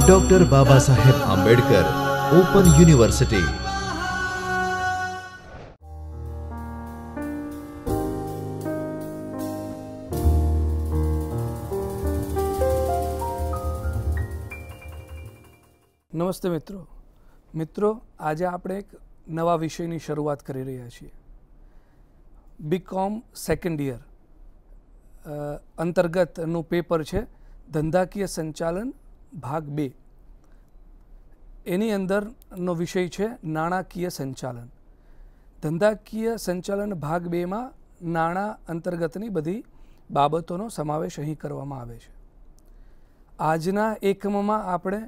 Doctor Baba Saheb Ambedkar open university. નમસ્તે મિત્રો, આજે આપણે એક નવા વિષયની શરૂઆત કરી રહ્યા છીએ। બીકોમ સેકન્ડ યર અંતર્ગતનું પેપર છે ધંધાકીય સંચાલન ભાગ 2। એની અંદરનો વિષય છે નાણાકીય સંચાલન। ધંધાકીય સંચાલન ભાગ 2માં નાણાં અંતર્ગતની બધી બાબતોનો સમાવેશ અહીં કરવામાં આવે છે। આજના એકમમાં આપણે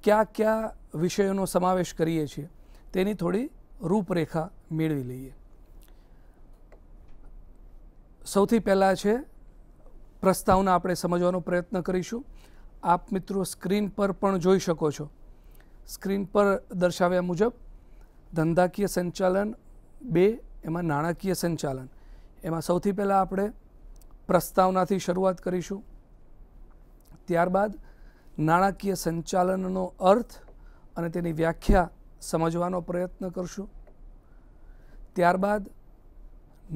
क्या क्या विषयों समावेश करीए छीए तेनी थोड़ी रूपरेखा मेळवी लईए। सौथी पहला छे प्रस्तावना आपणे समजवानो प्रयत्न करीशुं। आप मित्रों स्क्रीन पर पण जोई शको छो। स्क्रीन पर दर्शाव्या मुजब धंधाकीय संचालन 2 एमां नाणाकीय संचालन एमां सौथी पहला आपणे प्रस्तावनाथी शरूआत करीशुं। त्यारबाद नाणाकीय संचालननो अर्थ अने तेनी व्याख्या समझवानो प्रयत्न करशुं। त्यारबाद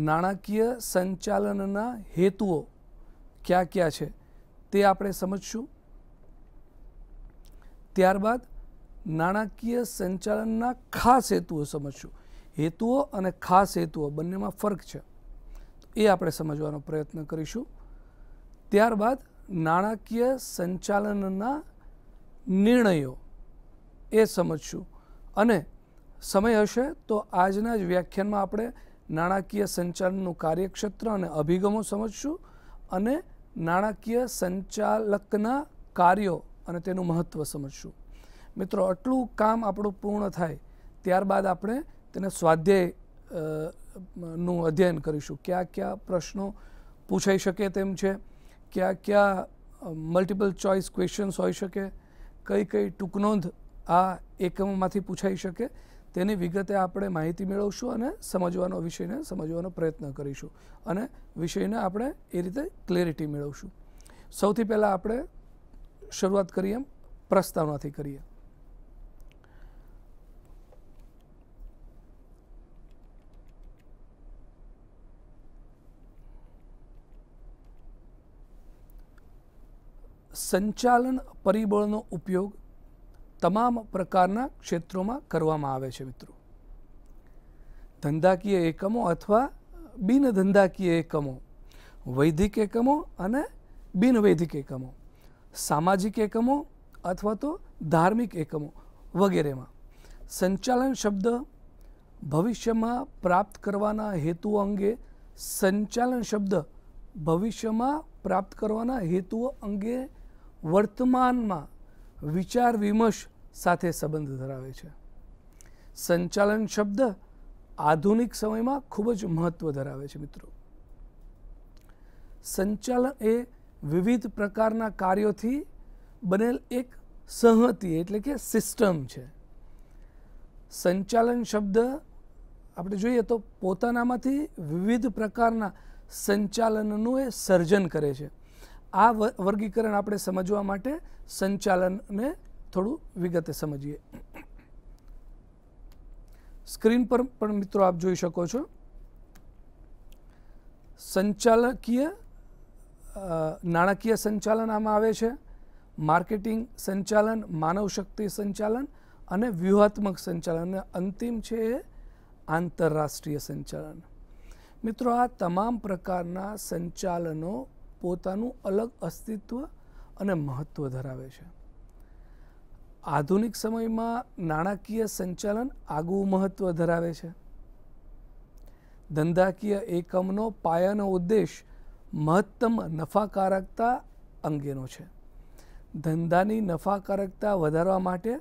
नाणाकीय संचालनना हेतुओ क्या क्या छे ते आपणे समझशुं। त्यारबाद नाणाकीय संचालनना खास हेतुओ समझशुं। हेतुओ अने खास हेतुओ बंनेमां फर्क छे ए आपणे समझवानो प्रयत्न करीशुं। त्यारबाद नाणाकीय संचालनना निर्णयों ए समझशुं अने समय हशे तो आजना ज व्याख्यानमां आपणे नाणाकीय संचालननुं कार्यक्षेत्र अने अभिगमो समझशुं अने नाणाकीय संचालकना कार्यों अने तेनुं महत्व समझशुं। मित्रों आटलुं काम आपणुं पूर्ण थाय त्यारबाद आपणे तेने स्वाध्याय नुं अध्ययन करीशुं। क्या क्या प्रश्नों पूछाई शके तेम छे, क्या क्या मल्टिपल चॉइस क्वेश्चन्स होई शके, कई कई टूंकनोंध आ एकममांथी पूछाई शके तेनी विगते आपणे माहिती मेळवशुं अने समजवानो विषयने समजवानो प्रयत्न करीशुं अने विषयने आपणे ए रीते क्लेरिटी मेळवशुं। सौथी पहेला आपणे शरूआत करीए प्रस्तावनाथी करीए। संचालन परिबळनो उपयोग तमाम प्रकारना क्षेत्रों करवामां आवे छे। मित्रों धंधाकीय एकमों अथवा बिन धंधाकीय एकमों, वैधिक एकमों अने बिन वैधिक एकमों, सामाजिक एकमों अथवा तो धार्मिक एकमों वगैरे में संचालन शब्द भविष्य में प्राप्त करवाना हेतुओ अंगे संचालन शब्द भविष्य में प्राप्त करवाना हेतुओ अंगे वर्तमान में विचार विमर्श साथे संबंध धरावे छे। संचालन शब्द आधुनिक समय में खूब ज महत्व धरावे छे। मित्रों संचालन ए विविध प्रकारना कार्योथी बनेल एक संहति एटले के सिस्टम छे। संचालन शब्द आपणे जोईए तो पोतानामांथी विविध प्रकारना संचालननुं ए सर्जन करे छे। आ वर्गीकरण आपणे समझवा माटे संचालन ने थोड़ू विगते समझिए। स्क्रीन पर पण मित्रों आप जोई शको छो। संचालकीय नाणाकीय संचालन आमां आवे छे, मार्केटिंग संचालन, मानव शक्ति संचालन अने व्यूहात्मक संचालन अने अंतिम छे आंतरराष्ट्रीय संचालन। मित्रों आ तमाम प्रकारना संचालनो पोतानुं अलग अस्तित्व अने महत्व धरावे छे। आधुनिक समय में नाणाकीय संचालन आगू महत्व धरावे छे। धंधाकीय एकमनो पायानो उद्देश महत्तम नफाकारकता अंगेनो छे। धंधानी नफाकारकता वधारवा माटे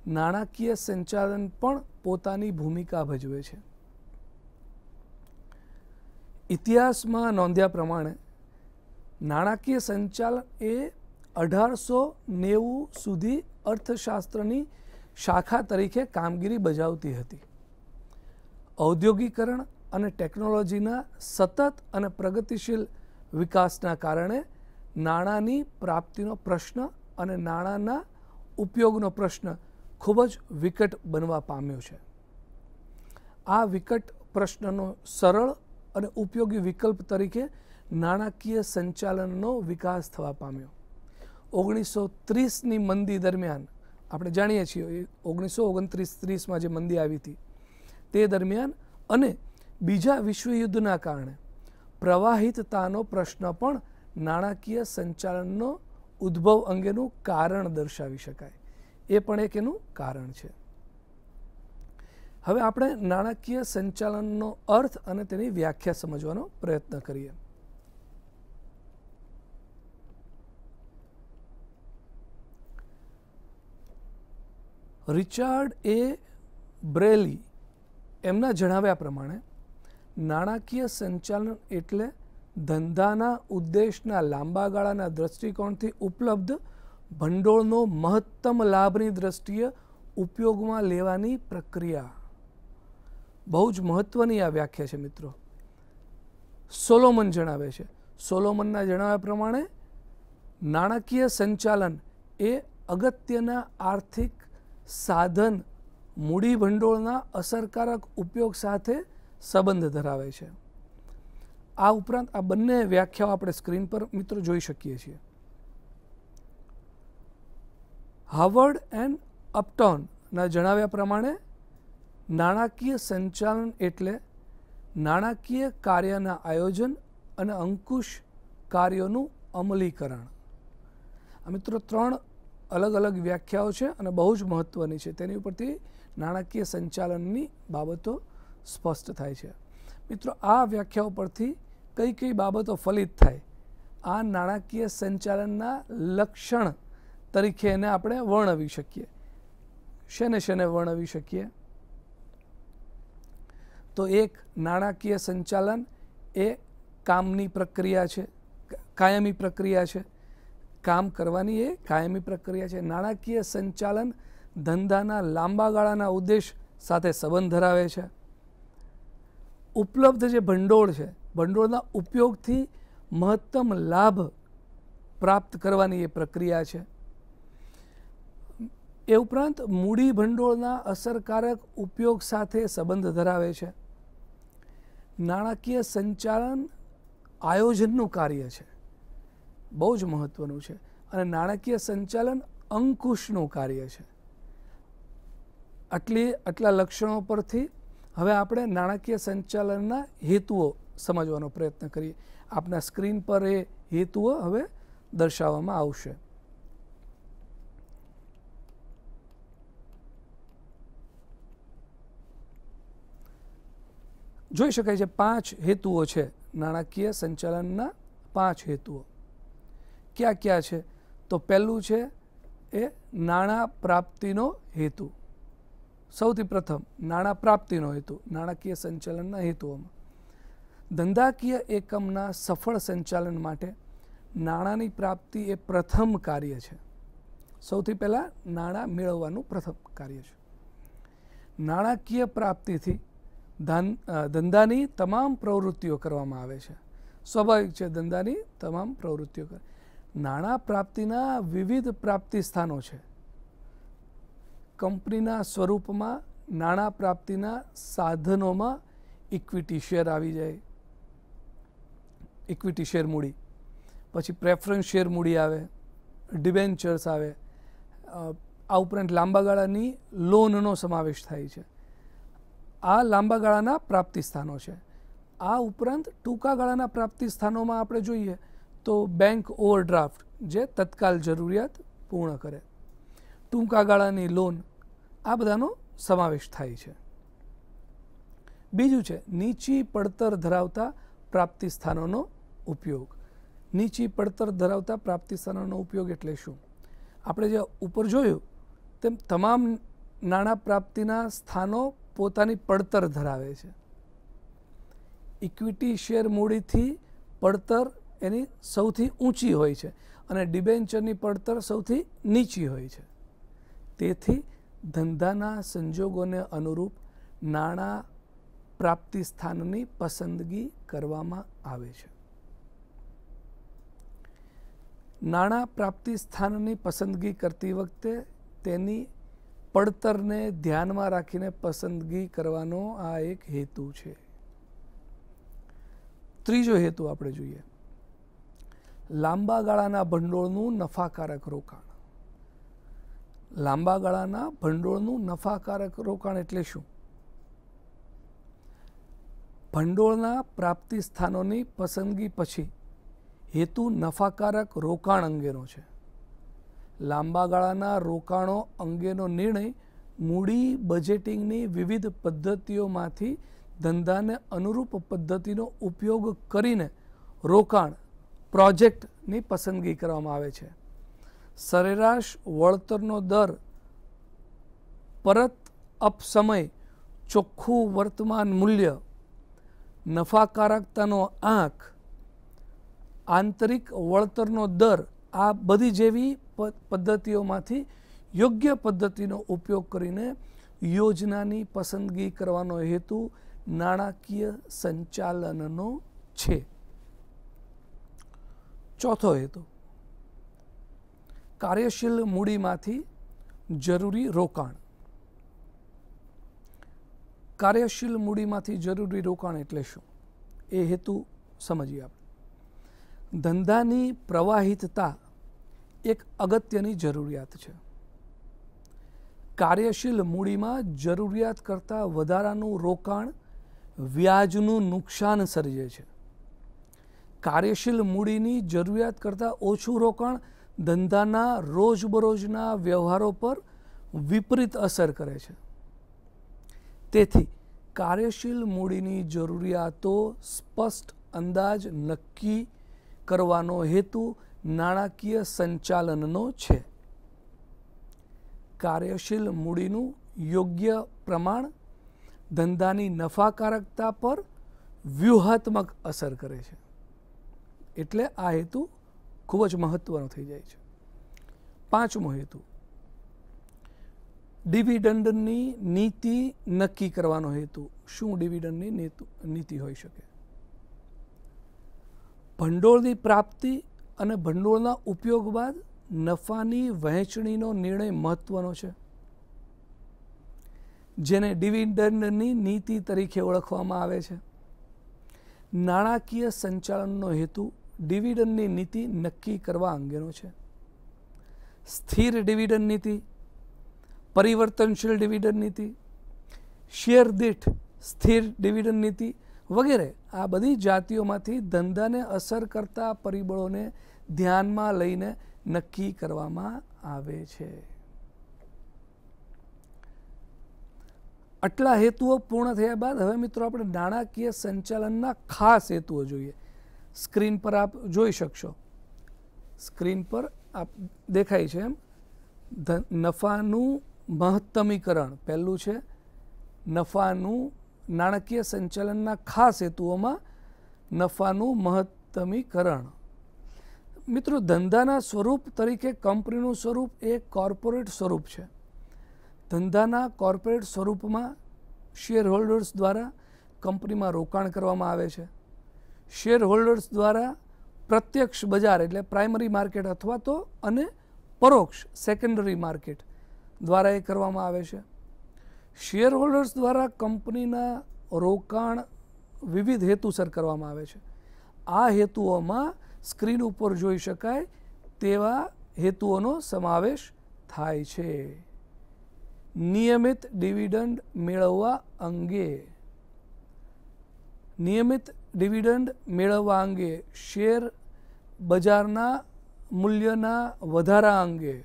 नाणाकीय संचालन पण पोतानी भूमिका भजवे छे। इतिहास में नोंध्या प्रमाणे नाणाकीय संचालन ए 1890 सुधी अर्थशास्त्रनी शाखा तरीके कामगीरी बजावती हती। औद्योगिकरण अने टेक्नोलॉजीना सतत अने प्रगतिशील विकासना कारणे नाणांनी प्राप्तिनो प्रश्न अने नाणांना ઉપયોગનો પ્રશ્ન ખૂબ જ વિકટ બનવા પામ્યો છે. આ વિકટ પ્રશ્નનો સરળ અને ઉપયોગી વિકલ્પ તરીકે નાણાકીય સંચાલનનો વિકાસ થવા પામ્યો. 1930ની મંદી દરમિયાન આપણે જાણીએ છીએ 1929-30માં જે મંદી આવી હતી તે દરમિયાન અને બીજા વિશ્વયુદ્ધના કારણે પ્રવાહિતતાનો પ્રશ્ન પણ નાણાકીય સંચાલનનો ઉદ્ભવ અંગેનું કારણ દર્શાવી શકાય. એ પણ એક એનું કારણ છે. હવે આપણે નાણાકીય સંચાલનનો અર્થ અને તેની વ્યાખ્યા સમજવાનો પ્રયત્ન કરીએ. રિચાર્ડ એ બ્રેલી એમના જણાવ્યા પ્રમાણે નાણાકીય સંચાલન એટલે ધંધાના ઉદ્દેશના લાંબા ગાળાના દ્રષ્ટિકોણથી ઉપલબ્ધ ભંડોળનો મહત્તમ લાભની દ્રષ્ટિએ ઉપયોગમાં લેવાની પ્રક્રિયા. બહુ જ મહત્વની આ વ્યાખ્યા છે મિત્રો. સોલોમન જણાવે છે, સોલોમનના જણાવ્યા પ્રમાણે નાણાકીય સંચાલન એ અગત્યના આર્થિક સાધન મૂડી ભંડોળના અસરકારક ઉપયોગ સાથે સંબંધ ધરાવે છે. આ ઉપરાંત આ બંને વ્યાખ્યાઓ આપણે સ્ક્રીન પર મિત્રો જોઈ શકીએ છીએ. હાવર્ડ એન્ડ અપટોનના જણાવ્યા પ્રમાણે નાણાકીય સંચાલન એટલે નાણાકીય કાર્યના આયોજન અને અંકુશ કાર્યોનું અમલીકરણ. આ મિત્રો 3 અલગ અલગ વ્યાખ્યાઓ છે અને બહુ જ મહત્વની છે. તેની ઉપરથી નાણાકીય સંચાલનની બાબતો સ્પષ્ટ થાય છે. મિત્રો આ વ્યાખ્યાઓ પરથી કઈ કઈ બાબતો ફલિત થાય, આ નાણાકીય સંચાલનના લક્ષણ તરીકે એને આપણે વર્ણવી શકીએ. શેને વર્ણવી શકીએ? તો એક, નાણાકીય સંચાલન એ કામની પ્રક્રિયા છે, કાયમી પ્રક્રિયા છે. કામ કરવાની એ કાયમી પ્રક્રિયા છે. નાણાકીય સંચાલન ધંધાના લાંબા ગાળાના ઉદ્દેશ સાથે સંબંધ ધરાવે છે. ઉપલબ્ધ જે ભંડોળ છે, ભંડોળના ઉપયોગથી મહત્તમ લાભ પ્રાપ્ત કરવાની એ પ્રક્રિયા છે. એ ઉપરાંત મૂડી ભંડોળના અસરકારક ઉપયોગ સાથે સંબંધ ધરાવે છે. નાણાકીય સંચાલન આયોજનનું કાર્ય છે, બહુ જ મહત્વનું છે. અને નાણાકીય સંચાલન અંકુશનું કાર્ય છે. આટલા લક્ષણો પરથી હવે આપણે નાણાકીય સંચાલનના હેતુઓ સમજવાનો પ્રયત્ન કરીએ. આપના સ્ક્રીન પર એ હેતુઓ હવે દર્શાવવામાં આવશે. જોઈ શકાય છે 5 હેતુઓ છે નાણાકીય સંચાલનના. 5 હેતુઓ ક્યાં ક્યાં છે? તો પહેલું છે એ નાણાં પ્રાપ્તિનો હેતુ. સૌથી પ્રથમ નાણાં પ્રાપ્તિનો હેતુ નાણાકીય સંચાલનના હેતુઓમાં. ધંધાકીય એકમના સફળ સંચાલન માટે નાણાંની પ્રાપ્તિ એ પ્રથમ કાર્ય છે. સૌથી પહેલાં નાણાં મેળવવાનું પ્રથમ કાર્ય છે. નાણાકીય પ્રાપ્તિથી ધંધાની તમામ પ્રવૃત્તિઓ કરવામાં આવે છે. સ્વાભાવિક છે, ધંધાની તમામ પ્રવૃત્તિઓ કરે. નાણાં પ્રાપ્તિના વિવિધ પ્રાપ્તિ સ્થાનો છે. કંપનીના સ્વરૂપમાં નાણાં પ્રાપ્તિના સાધનોમાં ઇક્વિટી શેર આવી જાય, ઇક્વિટી શેર મૂડી, પછી પ્રેફરન્સ શેર મૂડી આવે, ડિબેન્ચર્સ આવે. આ ઉપરાંત લાંબા ગાળાની લોનનો સમાવેશ થાય છે. આ લાંબા ગાળાના પ્રાપ્તિ સ્થાનો છે. આ ઉપરાંત ટૂંકા ગાળાના પ્રાપ્તિ સ્થાનોમાં આપણે જોઈએ તો બેંક ઓવરડ્રાફ્ટ જે તત્કાલ જરૂરિયાત પૂર્ણ કરે, ટૂંકા ગાળાની લોન, આ બધાનો સમાવેશ થાય છે. બીજું છે નીચી પડતર ધરાવતા પ્રાપ્તિ સ્થાનોનો ઉપયોગ. નીચી પડતર ધરાવતા પ્રાપ્તિ સ્થાનોનો ઉપયોગ એટલે શું? આપણે જે ઉપર જોયું તેમ તમામ નાણાં પ્રાપ્તિના સ્થાનો પોતાની પડતર ધરાવે છે. ઇક્વિટી શેર મૂડીથી પડતર એની સૌથી ઊંચી હોય છે અને ડિબેન્ચરની પડતર સૌથી નીચી હોય છે. તેથી ધંધાના સંજોગોને અનુરૂપ નાણાં પ્રાપ્તિ સ્થાનની પસંદગી કરવામાં આવે છે. નાણાં પ્રાપ્તિ સ્થાનની પસંદગી કરતી વખતે તેની પડતરને ધ્યાનમાં રાખીને પસંદગી કરવાનો આ એક હેતુ છે. ત્રીજો હેતુ આપણે જોઈએ, લાંબા ગાળાના ભંડોળનું નફાકારક રોકાણ. લાંબા ગાળાના ભંડોળનું નફાકારક રોકાણ એટલે શું? ભંડોળના પ્રાપ્તિ સ્થાનોની પસંદગી પછી હેતુ નફાકારક રોકાણ અંગેનો છે. લાંબા ગાળાના રોકાણો અંગેનો નિર્ણય મૂડી બજેટિંગની વિવિધ પદ્ધતિઓમાંથી ધંધાને અનુરૂપ પદ્ધતિનો ઉપયોગ કરીને રોકાણ પ્રોજેક્ટની પસંદગી કરવામાં આવે છે. સરેરાશ વળતરનો દર, પરત અપ સમય, ચોખ્ખું વર્તમાન મૂલ્ય, નફાકારકતાનો આંક, આંતરિક વળતરનો દર, આ બધી જેવી પદ્ધતિઓમાંથી યોગ્ય પદ્ધતિનો ઉપયોગ કરીને યોજનાની પસંદગી કરવાનો હેતુ નાણાકીય સંચાલનનો છે. ચોથો હેતુ, કાર્યશીલ મૂડીમાંથી જરૂરી રોકાણ. કાર્યશીલ મૂડીમાંથી જરૂરી રોકાણ એટલે શું? એ હેતુ સમજીએ આપણે. ધંધાની પ્રવાહિતતા એક અગત્યની જરૂરિયાત છે. કાર્યશીલ મૂડીમાં જરૂરિયાત કરતાં વધારાનું રોકાણ વ્યાજનું નુકસાન સર્જે છે. કાર્યશીલ મૂડીની જરૂરિયાત કરતાં ઓછું રોકાણ ધંધાના રોજબરોજના વ્યવહારો પર વિપરીત અસર કરે છે. તેથી કાર્યશીલ મૂડીની જરૂરિયાતો સ્પષ્ટ અંદાજ નક્કી કરવાનો હેતુ નાણાકીય સંચાલનનો છે. કાર્યશીલ મૂડીનું યોગ્ય પ્રમાણ ધંધાની નફાકારકતા પર વ્યૂહાત્મક અસર કરે છે. એટલે આ હેતુ ખૂબ જ મહત્વનો થઈ જાય છે. પાંચમો હેતુ, ડિવિડન્ડની નીતિ નક્કી કરવાનો હેતુ. શું ડિવિડન્ડની નીતિ હોઈ શકે? ભંડોળની પ્રાપ્તિ અને ભંડોળના ઉપયોગ બાદ નફાની વહેંચણીનો નિર્ણય મહત્વનો છે, જેને ડિવિડન્ડની નીતિ તરીકે ઓળખવામાં આવે છે. નાણાકીય સંચાલનનો હેતુ ડિવિડન્ડની નીતિ નક્કી કરવા અંગેનો છે. સ્થિર ડિવિડન્ડ નીતિ, પરિવર્તનશીલ ડિવિડન્ડ નીતિ, શેર દીઠ સ્થિર ડિવિડન્ડ નીતિ વગેરે આ બધી જાતિઓમાંથી ધંધાને અસર કરતા પરિબળોને ધ્યાનમાં લઈને નક્કી કરવામાં આવે છે. આટલા હેતુઓ પૂર્ણ થયા બાદ હવે મિત્રો આપણે નાણાકીય સંચાલનના ખાસ હેતુઓ જોઈએ. સ્ક્રીન પર આપ જોઈ શકશો. સ્ક્રીન પર આપ દેખાય છે એમ નફાનું મહત્તમીકરણ પહેલું છે. નફાનું નાણાકીય સંચાલનના ખાસ હેતુઓમાં નફાનું મહત્તમીકરણ. મિત્રો, ધંધાના સ્વરૂપ તરીકે કંપનીનું સ્વરૂપ એ કોર્પોરેટ સ્વરૂપ છે. ધંધાના કોર્પોરેટ સ્વરૂપમાં શેર હોલ્ડર્સ દ્વારા કંપનીમાં રોકાણ કરવામાં આવે છે. શેર હોલ્ડર્સ દ્વારા પ્રત્યક્ષ બજાર એટલે પ્રાઇમરી માર્કેટ અથવા તો અને પરોક્ષ સેકન્ડરી માર્કેટ દ્વારા એ કરવામાં આવે છે. શેર હોલ્ડર્સ દ્વારા કંપનીના રોકાણ વિવિધ હેતુસર કરવામાં આવે છે. આ હેતુઓમાં સ્ક્રીન ઉપર જોઈ શકાય તેવા હેતુઓનો સમાવેશ થાય છે. નિયમિત ડિવિડન્ડ મેળવવા અંગે, નિયમિત ડિવિડન્ડ મેળવવા અંગે, શેર બજારના મૂલ્યના વધારા અંગે,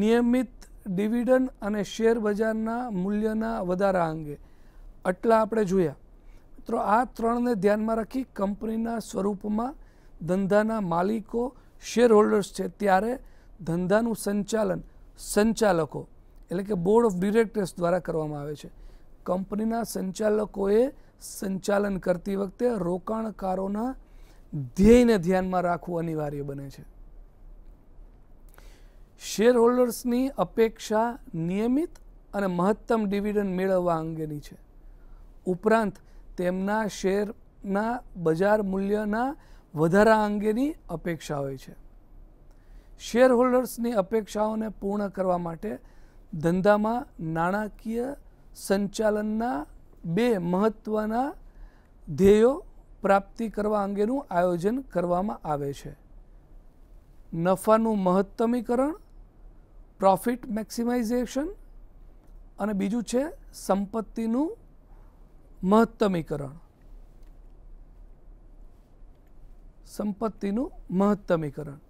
નિયમિત ડિવિડન્ડ અને શેર બજારના મૂલ્યના વધારા અંગે આટલા આપણે જોયા. મિત્રો, આ ત્રણને ધ્યાનમાં રાખી કંપનીના સ્વરૂપમાં ધંધાના માલિકો શેર હોલ્ડર્સ છે, ત્યારે ધંધાનું સંચાલન સંચાલકો એટલે કે બોર્ડ ઓફ ડિરેક્ટર્સ દ્વારા કરવામાં આવે છે. કંપનીના સંચાલકોએ સંચાલન કરતી વખતે રોકાણકારોના ધ્યેયને ધ્યાનમાં રાખવું અનિવાર્ય બને છે. શેર હોલ્ડર્સની અપેક્ષા નિયમિત અને મહત્તમ ડિવિડન્ડ મેળવવા અંગેની છે. ઉપરાંત તેમના શેરના બજાર મૂલ્યના વધારા અંગેની અપેક્ષા હોય છે. શેર હોલ્ડર્સની અપેક્ષાઓને પૂર્ણ કરવા માટે ધંધામાં નાણાકીય સંચાલનના બે મહત્વના ધ્યેયો પ્રાપ્તિ કરવા અંગેનું આયોજન કરવામાં આવે છે. નફાનું મહત્તમીકરણ, પ્રોફિટ મેક્સિમાઇઝેશન, અને બીજું છે સંપત્તિનું મહત્તમીકરણ. સંપત્તિનું મહત્તમીકરણ.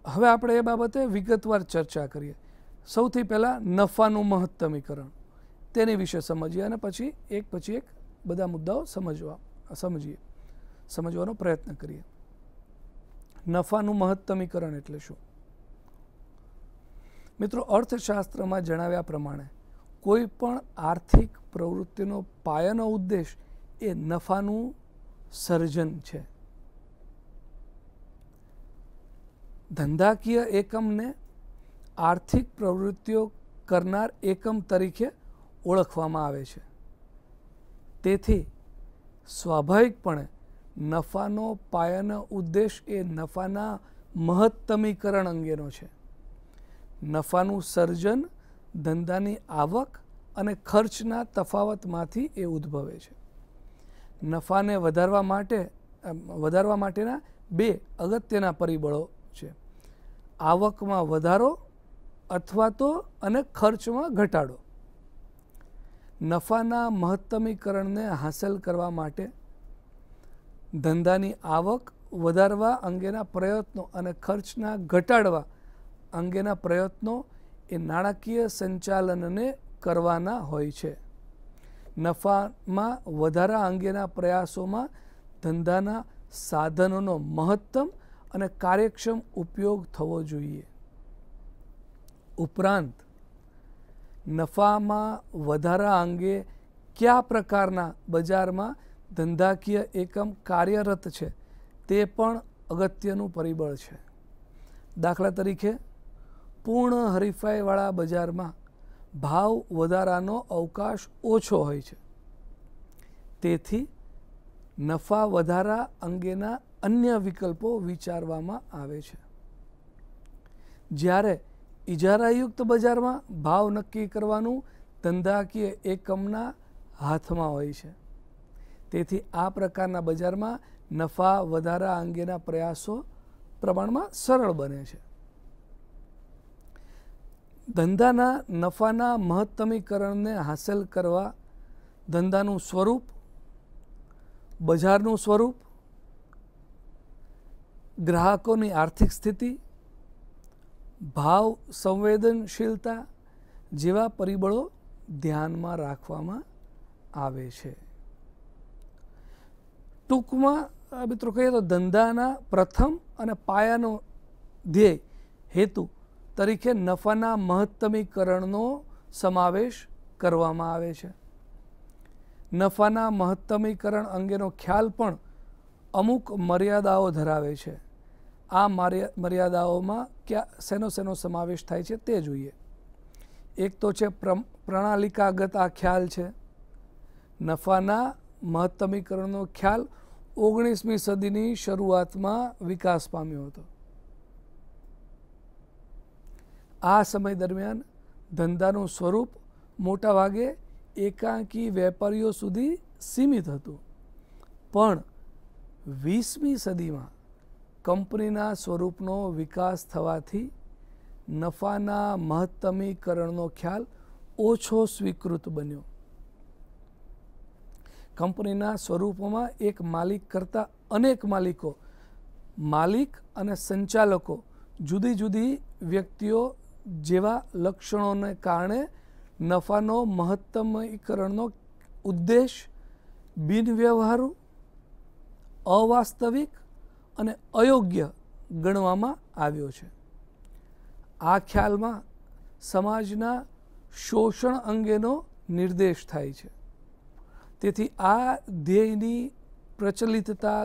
હવે આપણે એ બાબતે વિગતવાર ચર્ચા કરીએ. સૌથી પહેલાં નફાનું મહત્તમીકરણ, તેની વિશે સમજીએ અને પછી એક બધા મુદ્દાઓ સમજવાનો પ્રયત્ન કરીએ. નફાનું મહત્તમીકરણ એટલે શું? મિત્રો, અર્થશાસ્ત્રમાં જણાવ્યા પ્રમાણે કોઈ પણ આર્થિક પ્રવૃત્તિનો પાયાનો ઉદ્દેશ એ નફાનું સર્જન છે. ધંધાકીય એકમને આર્થિક પ્રવૃત્તિઓ કરનાર એકમ તરીકે ઓળખવામાં આવે છે. તેથી સ્વાભાવિકપણે નફાનો પાયાનો ઉદ્દેશ એ નફાના મહત્તમીકરણ અંગેનો છે. નફાનું સર્જન ધંધાની આવક અને ખર્ચના તફાવતમાંથી એ ઉદ્ભવે છે. નફાને વધારવા માટેના બે અગત્યના પરિબળો છે: આવકમાં વધારો અથવા તો અને ખર્ચમાં ઘટાડો. નફાના મહત્તમીકરણને હાંસલ કરવા માટે ધંધાની આવક વધારવા અંગેના પ્રયત્નો અને ખર્ચના ઘટાડવા અંગેના પ્રયત્નો એ નાણાકીય સંચાલનને કરવાના હોય છે. નફામાં વધારા અંગેના પ્રયાસોમાં ધંધાના સાધનોનો મહત્તમ અને કાર્યક્ષમ ઉપયોગ થવો જોઈએ. ઉપરાંત નફામાં વધારા અંગે કયા પ્રકારના બજારમાં ધંધાકીય એકમ કાર્યરત છે તે પણ અગત્યનું પરિબળ છે. દાખલા તરીકે, પૂર્ણ હરીફાઈવાળા બજારમાં ભાવ વધારાનો અવકાશ ઓછો હોય છે. તેથી નફા વધારા અંગેના અન્ય વિકલ્પો વિચારવામાં આવે છે. જ્યારે ઇજારાયુક્ત બજારમાં ભાવ નક્કી કરવાનું ધંધાકીય એકમના હાથમાં હોય છે. તેથી આ પ્રકારના બજારમાં નફા વધારા અંગેના પ્રયાસો પ્રમાણમાં સરળ બને છે. ધંધાના નફાના મહત્તમીકરણને હાંસલ કરવા ધંધાનું સ્વરૂપ, બજારનું સ્વરૂપ, ગ્રાહકોની આર્થિક સ્થિતિ, ભાવ સંવેદનશીલતા જેવા પરિબળો ધ્યાનમાં રાખવામાં આવે છે. ટૂંકમાં મિત્રો કહીએ તો ધંધાના પ્રથમ અને પાયાનો ધ્યેય હેતુ તરીકે નફાના મહત્તમીકરણનો સમાવેશ કરવામાં આવે છે. નફાના મહત્તમીકરણ અંગેનો ખ્યાલ પણ અમુક મર્યાદાઓ ધરાવે છે. આ મર્યાદાઓમાં શેનો સમાવેશ થાય છે તે જોઈએ. એક તો છે પ્રણાલિકાગત આ ખ્યાલ છે. નફાના મહત્તમીકરણનો ખ્યાલ 19મી સદીની શરૂઆતમાં વિકાસ પામ્યો હતો. આ સમય દરમિયાન ધંધાનું સ્વરૂપ મોટાભાગે એકાંકી વેપારીઓ સુધી સીમિત હતું. પણ 20મી સદીમાં કંપનીના સ્વરૂપનો વિકાસ થવાથી નફાના મહત્તમીકરણનો ખ્યાલ ઓછો સ્વીકૃત બન્યો. કંપનીના સ્વરૂપોમાં એક માલિક કરતાં અનેક માલિકો, માલિક અને સંચાલકો, જુદી જુદી વ્યક્તિઓ જેવા લક્ષણોને કારણે નફાનો મહત્તમીકરણનો ઉદ્દેશ બિનવ્યવહારુ, અવાસ્તવિક અને અયોગ્ય ગણવામાં આવ્યો છે. આ ખ્યાલમાં સમાજના શોષણ અંગેનો નિર્દેશ થાય છે. તેથી આ ધ્યેયની પ્રચલિતતા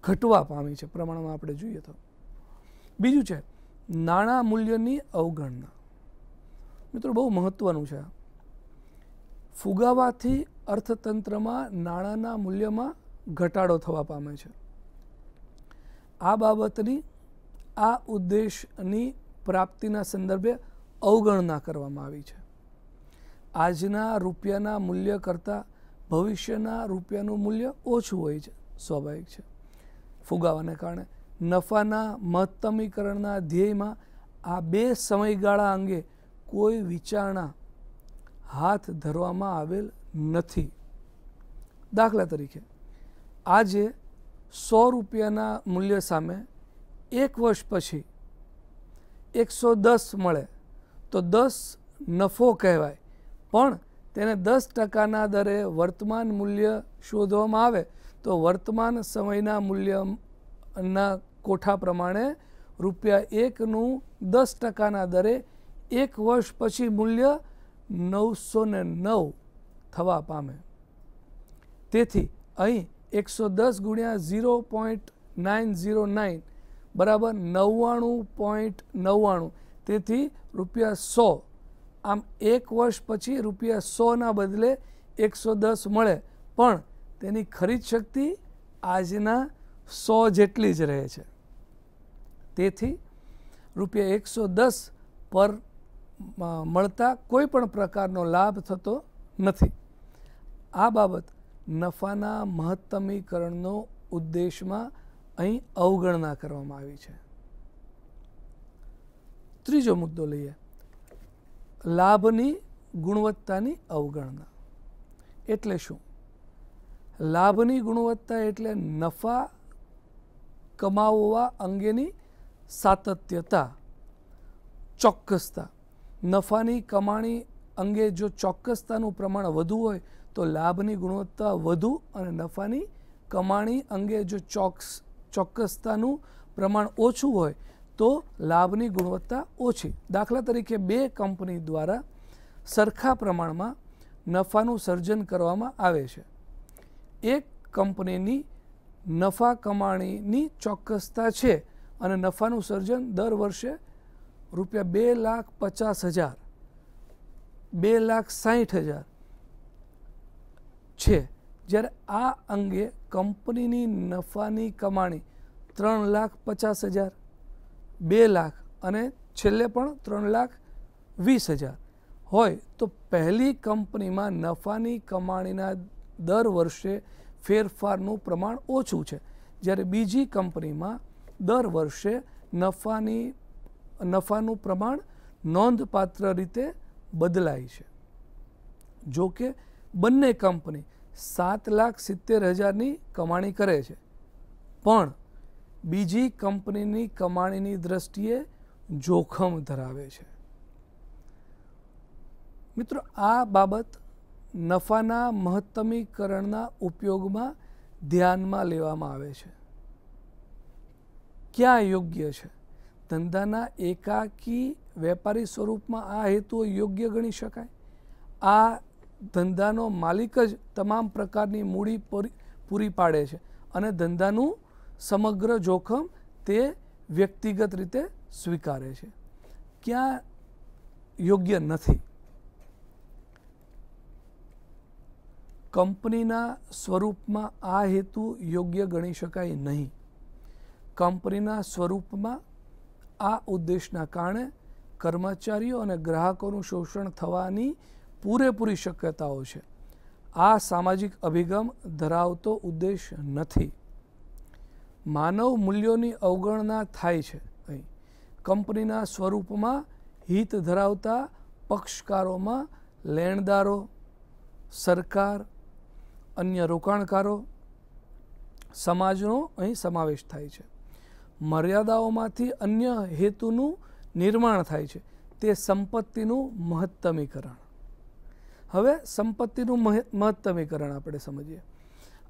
ઘટવા પામી છે પ્રમાણમાં આપણે જોઈએ તો. બીજું છે નાણાં મૂલ્યની અવગણના. મિત્રો, બહુ મહત્વનું છે. ફુગાવાથી અર્થતંત્રમાં નાણાંના મૂલ્યમાં ઘટાડો થવા પામે છે. આ બાબતની આ ઉદ્દેશની પ્રાપ્તિના સંદર્ભે અવગણના કરવામાં આવી છે. આજના રૂપિયાના મૂલ્ય કરતાં ભવિષ્યના રૂપિયાનું મૂલ્ય ઓછું હોય છે, સ્વાભાવિક છે. ફુગાવાને કારણે નફાના મહત્તમીકરણના ધ્યેયમાં આ બે સમયગાળા અંગે કોઈ વિચારણા હાથ ધરવામાં આવેલ નથી. દાખલા તરીકે આજે 100 રૂપિયાના મૂલ્ય સામે 1 વર્ષ પછી 110 મળે તો 10 નફો કહેવાય, પણ તેને 10% દરે વર્તમાન મૂલ્ય શોધવામાં આવે તો વર્તમાન સમયના મૂલ્યના કોઠા પ્રમાણે ₹1નું 10% દરે 1 વર્ષ પછી મૂલ્ય 909 થવા પામે. તેથી અહીં 110 ગુણ્યા 0.909 બરાબર 99.99. તેથી ₹100. આમ 1 વર્ષ પછી ₹100ના બદલે 110 મળે, પણ તેની ખરીદ શક્તિ આજના 100 જેટલી જ રહે છે. તેથી ₹110 પર મળતા કોઈ પણ પ્રકારનો લાભ થતો નથી. આ બાબત નફાના મહત્તમીકરણનો ઉદ્દેશમાં અહીં અવગણના કરવામાં આવી છે. ત્રીજો મુદ્દો લઈએ, લાભની ગુણવત્તાની અવગણના. એટલે શું? લાભની ગુણવત્તા એટલે નફા કમાવવા અંગેની સાતત્યતા, ચોક્કસતા. નફાની કમાણી અંગે જો ચોક્કસતાનું પ્રમાણ વધુ હોય તો લાભની ગુણવત્તા વધુ, અને નફાની કમાણી અંગે જો ચોક્કસતાનું પ્રમાણ ઓછું હોય તો લાભની ગુણવત્તા ઓછી. દાખલા તરીકે બે કંપની દ્વારા સરખા પ્રમાણમાં નફાનું સર્જન કરવામાં આવે છે. એક કંપનીની નફા કમાણીની ચોક્કસતા છે અને નફાનું સર્જન દર વર્ષે ₹2,50,000, ₹2,60,000 છે, જ્યારે આ અંગે કંપનીની નફાની કમાણી ₹3,50,000, 2 લાખ અને છેલ્લે પણ ₹3,20,000 હોય તો પહેલી કંપનીમાં નફાની કમાણીના દર વર્ષે ફેરફારનું પ્રમાણ ઓછું છે, જ્યારે બીજી કંપનીમાં દર વર્ષે નફાનું પ્રમાણ નોંધપાત્ર રીતે બદલાય છે. જો કે બંને કંપની 7,70,000ની કમાણી કરે છે, પણ બીજી કંપનીની કમાણીની દ્રષ્ટિએ જોખમ ધરાવે છે. મિત્રો, આ બાબત નફાના મહત્તમીકરણના ઉપયોગમાં ધ્યાનમાં લેવામાં આવે છે. ક્યાં યોગ્ય છે? ધંધાના એકાકી વેપારી સ્વરૂપમાં આ હેતુઓ યોગ્ય ગણી શકાય. આ ધંધાનો માલિક જ તમામ પ્રકારની મૂડી પૂરી પાડે છે અને ધંધાનું સમગ્ર જોખમ તે વ્યક્તિગત રીતે સ્વીકારે છે. ક્યાં યોગ્ય નથી? કંપનીના સ્વરૂપમાં આ હેતુ યોગ્ય ગણી શકાય નહીં. કંપનીના સ્વરૂપમાં આ ઉદ્દેશના કારણે કર્મચારીઓ અને ગ્રાહકોનું શોષણ થવાની પૂરેપૂરી શક્યતાઓ છે. આ સામાજિક અભિગમ ધરાવતો ઉદ્દેશ નથી. માનવ મૂલ્યોની અવગણના થાય છે. અહીં કંપનીના સ્વરૂપમાં હિત ધરાવતા પક્ષકારોમાં લેણદારો, સરકાર, અન્ય રોકાણકારો, સમાજનો અહીં સમાવેશ થાય છે. મર્યાદાઓમાંથી અન્ય હેતુનું નિર્માણ થાય છે, તે સંપત્તિનું મહત્તમીકરણ. હવે સંપત્તિનું મહત્તમીકરણ આપણે સમજીએ.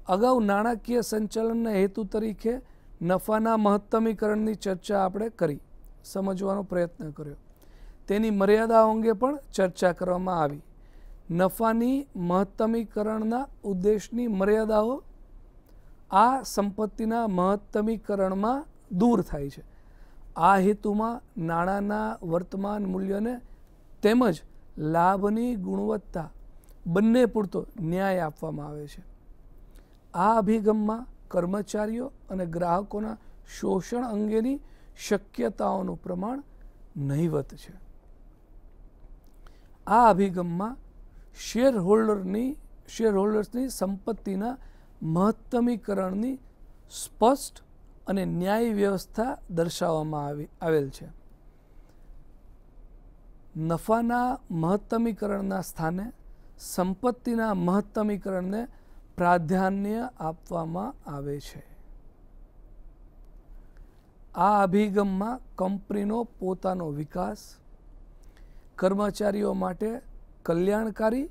અગાઉ નાણાકીય સંચાલનના હેતુ તરીકે નફાના મહત્તમીકરણની ચર્ચા આપણે કરી, સમજવાનો પ્રયત્ન કર્યો. તેની મર્યાદાઓ અંગે પણ ચર્ચા કરવામાં આવી. નફાની મહત્તમીકરણના ઉદ્દેશની મર્યાદાઓ આ સંપત્તિના મહત્તમીકરણમાં દૂર થાય છે. આ હેતુમાં નાણાંના વર્તમાન મૂલ્યને તેમજ લાભની ગુણવત્તા બંને પૂરતો ન્યાય આપવામાં આવે છે. આ અભિગમમાં કર્મચારીઓ અને ગ્રાહકોના શોષણ અંગેની શક્યતાઓનું પ્રમાણ નહિવત છે. આ અભિગમમાં શેરહોલ્ડર્સની સંપત્તિના મહત્તમીકરણની સ્પષ્ટ અને ન્યાયી વ્યવસ્થા દર્શાવવામાં આવેલ છે. નફાના મહત્તમીકરણના સ્થાને સંપત્તિના મહત્તમીકરણને પ્રાધાન્ય આપવામાં આવે છે. આ અભિગમમાં કંપનીનો પોતાનો વિકાસ, કર્મચારીઓ માટે કલ્યાણકારી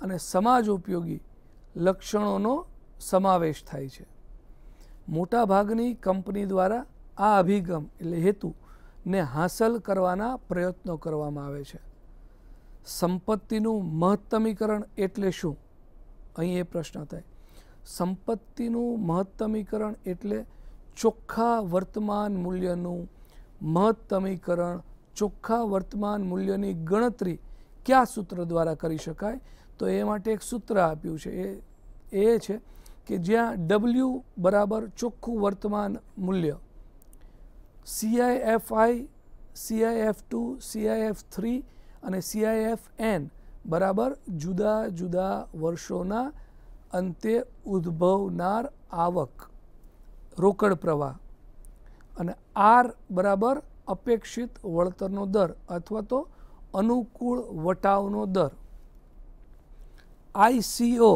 અને સમાજ ઉપયોગી લક્ષણોનો સમાવેશ થાય છે. મોટાભાગની કંપની દ્વારા આ અભિગમ એટલે હેતુને હાંસલ કરવાના પ્રયત્નો કરવામાં આવે છે. સંપત્તિનું મહત્તમીકરણ એટલે શું? અહીં એ પ્રશ્ન થાય. સંપત્તિનું મહત્તમીકરણ એટલે ચોખ્ખા વર્તમાન મૂલ્યનું મહત્તમીકરણ. ચોખ્ખા વર્તમાન મૂલ્યની ગણતરી કયા સૂત્ર દ્વારા કરી શકાય? તો એ માટે એક સૂત્ર આપ્યું છે. એ છે કે જ્યાં W બરાબર ચોખ્ખું વર્તમાન મૂલ્ય, CIFI, CIF2, CIF3 અને CIFN બરાબર જુદા જુદા વર્ષોના અંતે ઉદ્ભવનાર આવક, રોકડ પ્રવાહ, અને R બરાબર અપેક્ષિત વળતરનો દર અથવા તો અનુકૂળ વટાવનો દર. ICO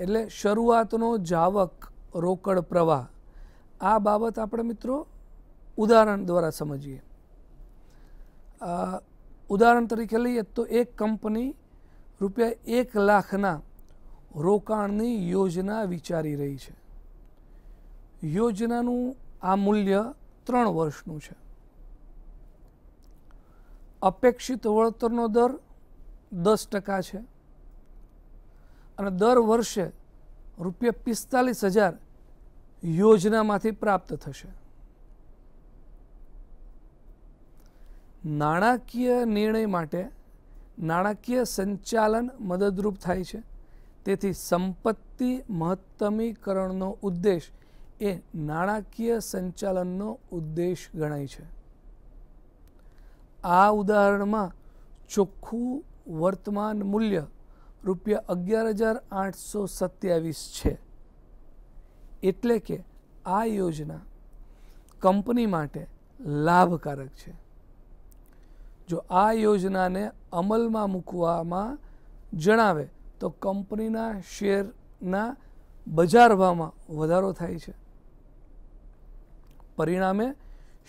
એટલે શરૂઆતનો જાવક રોકડ પ્રવાહ. આ બાબત આપણે મિત્રો ઉદાહરણ દ્વારા સમજીએ. ઉદાહરણ તરીકે લઈએ તો એક કંપની ₹1 લાખના રોકાણની યોજના વિચારી રહી છે. યોજનાનું આ મૂલ્ય 3 વર્ષનું છે. અપેક્ષિત વળતરનો દર 10% છે અને દર વર્ષે ₹45,000 યોજનામાંથી પ્રાપ્ત થશે. નાણાકીય નિર્ણય માટે નાણાકીય સંચાલન મદદરૂપ થાય છે. તેથી સંપત્તિ મહત્તમીકરણનો ઉદ્દેશ એ નાણાકીય સંચાલનનો ઉદ્દેશ ગણાય છે. આ ઉદાહરણમાં ચોખ્ખું વર્તમાન મૂલ્ય ₹11,827 છે. એટલે કે આ યોજના કંપની માટે લાભકારક છે. જો આ યોજનાને અમલમાં મૂકવામાં જણાવે તો કંપનીના શેરના બજાર ભાવમાં વધારો થાય છે. પરિણામે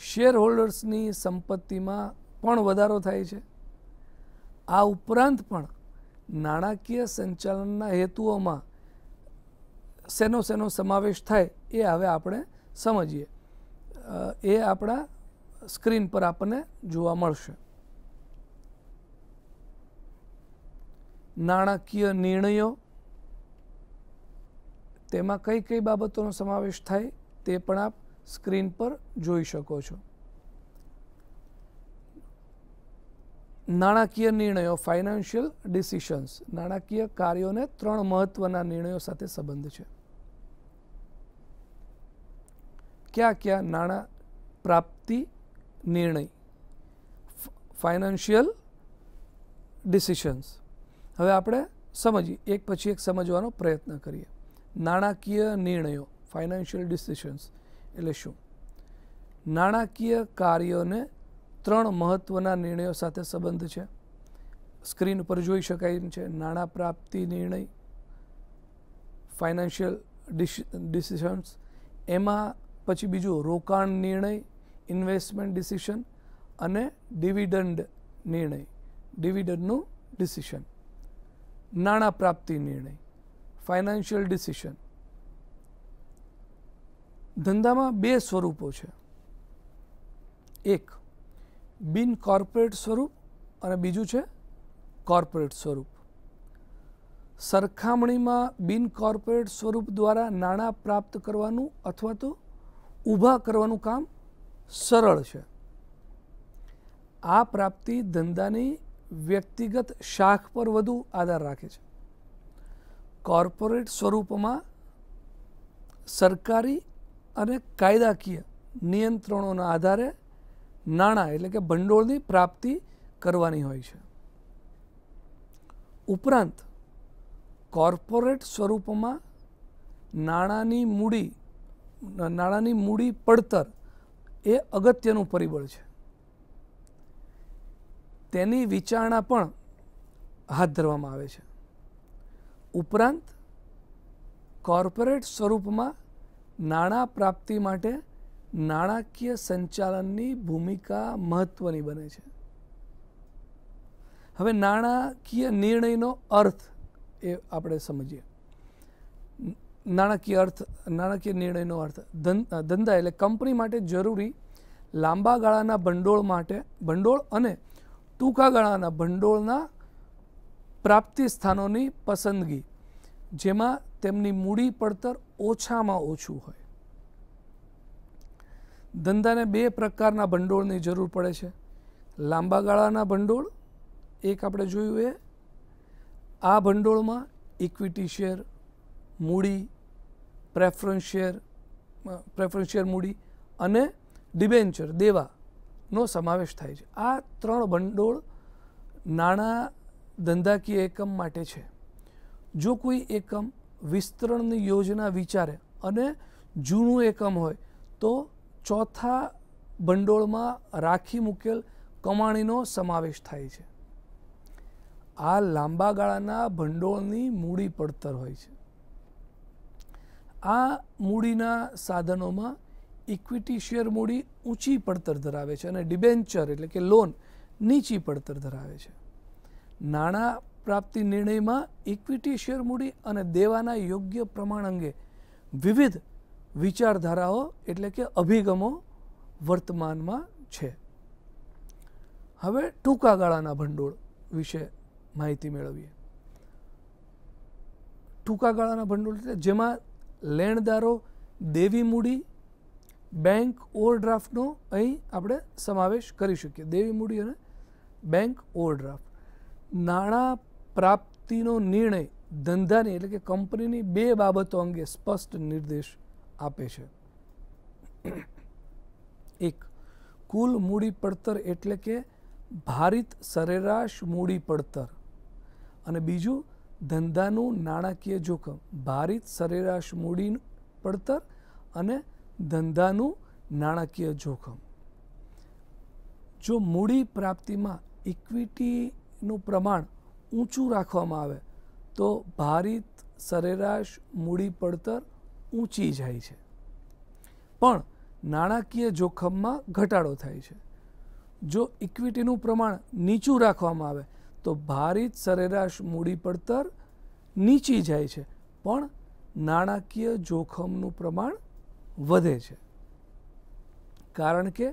શેરહોલ્ડર્સની સંપત્તિમાં પણ વધારો થાય છે. આ ઉપરાંત પણ નાણાકીય સંચાલનના હેતુઓમાં શેનો સમાવેશ થાય એ હવે આપણે સમજીએ. એ આપણા સ્ક્રીન પર આપણને જોવા મળશે. નાણાકીય નિર્ણયો, તેમાં કઈ કઈ બાબતોનો સમાવેશ થાય તે પણ આપ સ્ક્રીન પર જોઈ શકો છો. નાણાકીય નિર્ણયો, ફાઇનાન્શિયલ ડિસિશન્સ. નાણાકીય કાર્યોને 3 મહત્વના નિર્ણયો સાથે સંબંધ છે. ક્યાં નાણાં પ્રાપ્તિ નિર્ણય, ફાઇનાન્શિયલ ડિસિશન્સ. હવે આપણે સમજીએ, એક પછી એક સમજવાનો પ્રયત્ન કરીએ. નાણાકીય નિર્ણયો, ફાઇનાન્શિયલ ડિસિશન્સ એટલે શું? નાણાકીય કાર્યોને 3 મહત્વના નિર્ણયો સાથે સંબંધ છે. સ્ક્રીન પર જોઈ શકાય એમ છે. નાણાં પ્રાપ્તિ નિર્ણય, ફાઇનાન્શિયલ ડિસિશન્સ. એમાં પછી બીજું રોકાણ નિર્ણય, ઇન્વેસ્ટમેન્ટ ડિસિશન, અને ડિવિડન્ડ નિર્ણય, ડિવિડન્ડનું ડિસિશન. નાણાં પ્રાપ્તિ નિર્ણય, ફાઇનાન્શિયલ ડિસિશન. ધંધામાં 2 સ્વરૂપો છે. એક બિન કોર્પોરેટ સ્વરૂપ અને બીજું છે કોર્પોરેટ સ્વરૂપ. સરખામણીમાં બિન કોર્પોરેટ સ્વરૂપ દ્વારા નાણાં પ્રાપ્ત કરવાનું અથવા તો ઊભા કરવાનું કામ સરળ છે. આ પ્રાપ્તિ ધંધાની વ્યક્તિગત શાખ પર વધુ આધાર રાખે છે. કોર્પોરેટ સ્વરૂપમાં સરકારી અને કાયદાકીય નિયંત્રણોના આધારે નાણાં એટલે કે ભંડોળની પ્રાપ્તિ કરવાની હોય છે. ઉપરાંત કોર્પોરેટ સ્વરૂપમાં નાણાંની મૂડી પડતર એ અગત્યનું પરિબળ છે. તેની વિચારણા પણ હાથ ધરવામાં આવે છે. ઉપરાંત કોર્પોરેટ સ્વરૂપમાં નાણાં પ્રાપ્તિ માટે નાણાકીય સંચાલનની ભૂમિકા મહત્વની બને છે. હવે નાણાકીય નિર્ણયનો અર્થ એ આપણે સમજીએ. નાણાકીય નિર્ણયનો અર્થ ધંધા એટલે કંપની માટે જરૂરી લાંબા ગાળાના ભંડોળ અને ટૂંકા ગાળાના ભંડોળના પ્રાપ્તિ સ્થાનોની પસંદગી, જેમાં તેમની મૂડી પડતર ઓછામાં ઓછું હોય. ધંધાને બે પ્રકારના ભંડોળની જરૂર પડે છે. લાંબા ગાળાના ભંડોળ, એક આપણે જોયું એ આ ભંડોળમાં ઇક્વિટી શેર, મૂડી, પ્રેફરન્સ શેર મૂડી અને ડિબેન્ચર દેવાનો સમાવેશ થાય છે. આ ત્રણ ભંડોળ નાણાં ધંધાકીય એકમ માટે છે. જો કોઈ એકમ વિસ્તરણની યોજના વિચારે અને જૂનું એકમ હોય તો ચોથા ભંડોળમાં રાખી મૂકેલ કમાણીનો સમાવેશ થાય છે. આ લાંબા ગાળાના ભંડોળની મૂડી પડતર હોય છે. આ મૂડીના સાધનોમાં ઇક્વિટી શેર મૂડી ઊંચી પડતર ધરાવે છે અને ડિબેન્ચર એટલે કે લોન નીચી પડતર ધરાવે છે. નાણાં પ્રાપ્તિ નિર્ણયમાં ઇક્વિટી શેર મૂડી અને દેવાના યોગ્ય પ્રમાણ અંગે વિવિધ વિચારધારાઓ એટલે કે અભિગમો વર્તમાનમાં છે. હવે ટૂંકા ગાળાના ભંડોળ વિશે માહિતી મેળવીએ. ટૂંકા ગાળાના ભંડોળ એટલે જેમાં લેણદારો દેવી મૂડી, બેંક ઓવરડ્રાફ્ટનો અહીં આપણે સમાવેશ કરી શકીએ. દેવી મૂડી અને બેંક ઓવરડ્રાફ્ટ. નાણાં પ્રાપ્તિનો નિર્ણય ધંધાની એટલે કે કંપનીની બે બાબતો અંગે સ્પષ્ટ નિર્દેશ આપે છે. એક, કુલ મૂડી પડતર એટલે કે ભારિત સરેરાશ મૂડી પડતર, અને બીજું ધંધાનું નાણાકીય જોખમ, ભારિત સરેરાશ મૂડી પડતર અને ધંધાનું નાણાકીય જોખમ. જો મૂડી પ્રાપ્તિમાં ઇક્વિટીનું પ્રમાણ ઊંચું રાખવામાં આવે તો ભારિત સરેરાશ મૂડી પડતર ઊંચી જાય છે, પણ નાણાકીય જોખમમાં ઘટાડો થાય છે. જો ઇક્વિટીનું પ્રમાણ નીચું રાખવામાં આવે તો ભારિત સરેરાશ મૂડી પડતર નીચી જાય છે, પણ નાણાકીય જોખમનું પ્રમાણ વધે છે. કારણ કે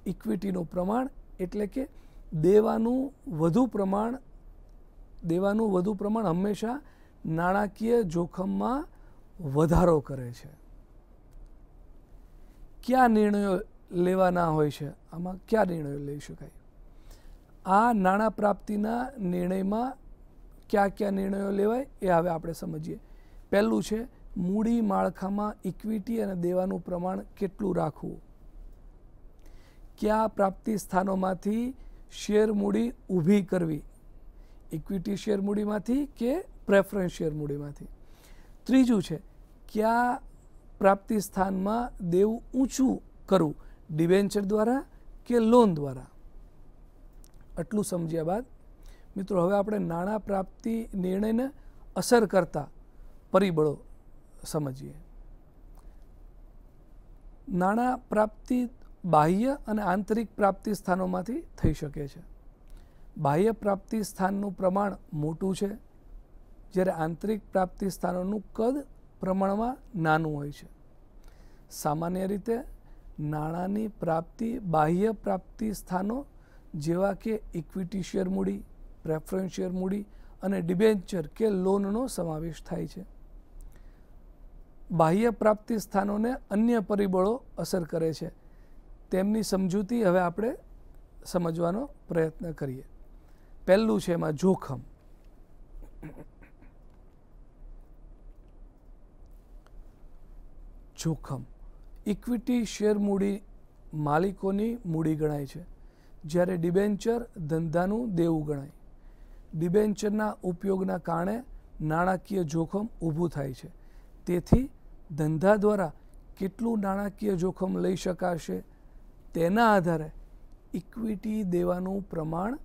ઇક્વિટીનું પ્રમાણ એટલે કે દેવાનું વધુ પ્રમાણ હંમેશા નાણાકીય જોખમમાં વધારો કરે છે. કયા નિર્ણયો લેવાના હોય છે? આમાં કયા નિર્ણયો લઈ શકાય? આ નાણાં પ્રાપ્તિના નિર્ણયમાં કયા નિર્ણયો લેવાય એ હવે આપણે સમજીએ. પહેલું છે મૂડી માળખામાં ઇક્વિટી અને દેવાનું પ્રમાણ કેટલું રાખવું. કયા પ્રાપ્તિ સ્થાનોમાંથી શેર મૂડી ઊભી કરવી, ઇક્વિટી શેર મૂડીમાંથી કે પ્રેફરન્સ શેર મૂડીમાંથી. ત્રીજું છે કયા પ્રાપ્તિ સ્થાનમાં દેવું ઊંચું કરવું, ડિબેન્ચર દ્વારા કે લોન દ્વારા. આટલું સમજ્યા બાદ મિત્રો હવે આપણે નાણાં પ્રાપ્તિ નિર્ણયને અસર કરતા પરિબળો સમજીએ. નાણાં પ્રાપ્તિ બાહ્ય અને આંતરિક પ્રાપ્તિ સ્થાનોમાંથી થઈ શકે છે. બાહ્ય પ્રાપ્તિ સ્થાનનું પ્રમાણ મોટું છે, જ્યારે આંતરિક પ્રાપ્તિ સ્થાનોનું કદ પ્રમાણમાં નાનું હોય છે. સામાન્ય રીતે નાણાંની પ્રાપ્તિ બાહ્ય પ્રાપ્તિ સ્થાનો જેવા કે ઇક્વિટી શેર મૂડી, પ્રેફરન્સ શેર મૂડી અને ડિબેન્ચર કે લોનનો સમાવેશ થાય છે. બાહ્ય પ્રાપ્તિ સ્થાનોને અન્ય પરિબળો અસર કરે છે. તેમની સમજૂતી હવે આપણે સમજવાનો પ્રયત્ન કરીએ. પહેલું છે એમાં જોખમ. જોખમ. ઇક્વિટી શેર મૂડી માલિકોની મૂડી ગણાય છે, જ્યારે ડિબેન્ચર ધંધાનું દેવું ગણાય. ડિબેન્ચરના ઉપયોગના કારણે નાણાકીય જોખમ ઊભું થાય છે. તેથી ધંધા દ્વારા કેટલું નાણાકીય જોખમ લઈ શકાશે તેના આધારે ઇક્વિટી દેવાનું પ્રમાણ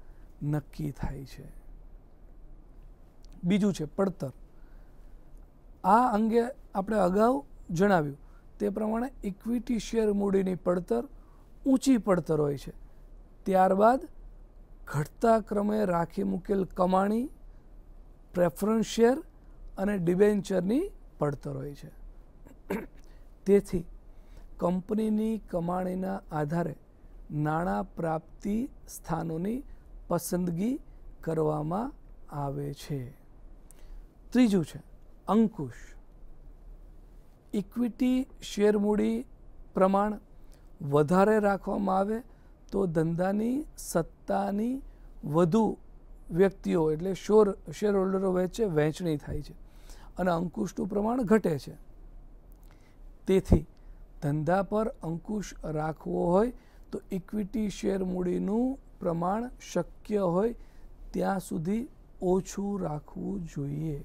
નક્કી થાય છે. બીજું છે પડતર. આ અંગે આપણે અગાઉ જણાવ્યું તે પ્રમાણે ઇક્વિટી શેર મૂડીની પડતર ઊંચી પડતર હોય છે. ત્યારબાદ ઘટતા ક્રમે રાખી મૂકેલ કમાણી, પ્રેફરન્સ શેર અને ડિબેન્ચરની પડતર હોય છે. તેથી કંપનીની કમાણીના આધારે નાણાં પ્રાપ્તિ સ્થાનોની પસંદગી કરવામાં આવે છે. ત્રીજું છે અંકુશ. ઇક્વિટી શેર મૂડી પ્રમાણ વધારે રાખવામાં આવે તો ધંધાની સત્તાની વધુ વ્યક્તિઓ એટલે શેર હોલ્ડરો વચ્ચે વહેંચણી થાય છે અને અંકુશનું પ્રમાણ ઘટે છે. તેથી ધંધા પર અંકુશ રાખવો હોય તો ઇક્વિટી શેર મૂડીનું પ્રમાણ શક્ય હોય ત્યાં સુધી ઓછું રાખવું જોઈએ.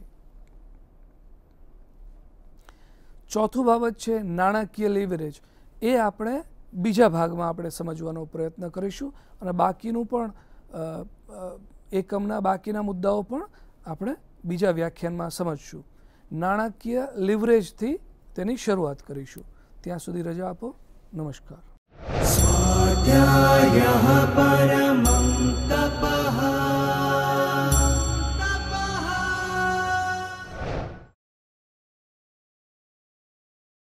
ચોથું બાબત છે નાણાકીય લીવરેજ. એ આપણે બીજા ભાગમાં આપણે સમજવાનો પ્રયત્ન કરીશું અને બાકીનું પણ એકમના બાકીના મુદ્દાઓ પણ આપણે બીજા વ્યાખ્યાનમાં સમજશું. નાણાકીય લીવરેજથી તેની શરૂઆત કરીશું. ત્યાં સુધી રજા આપો. નમસ્કાર. સ્વાધ્યાયઃ પરમં તપઃ.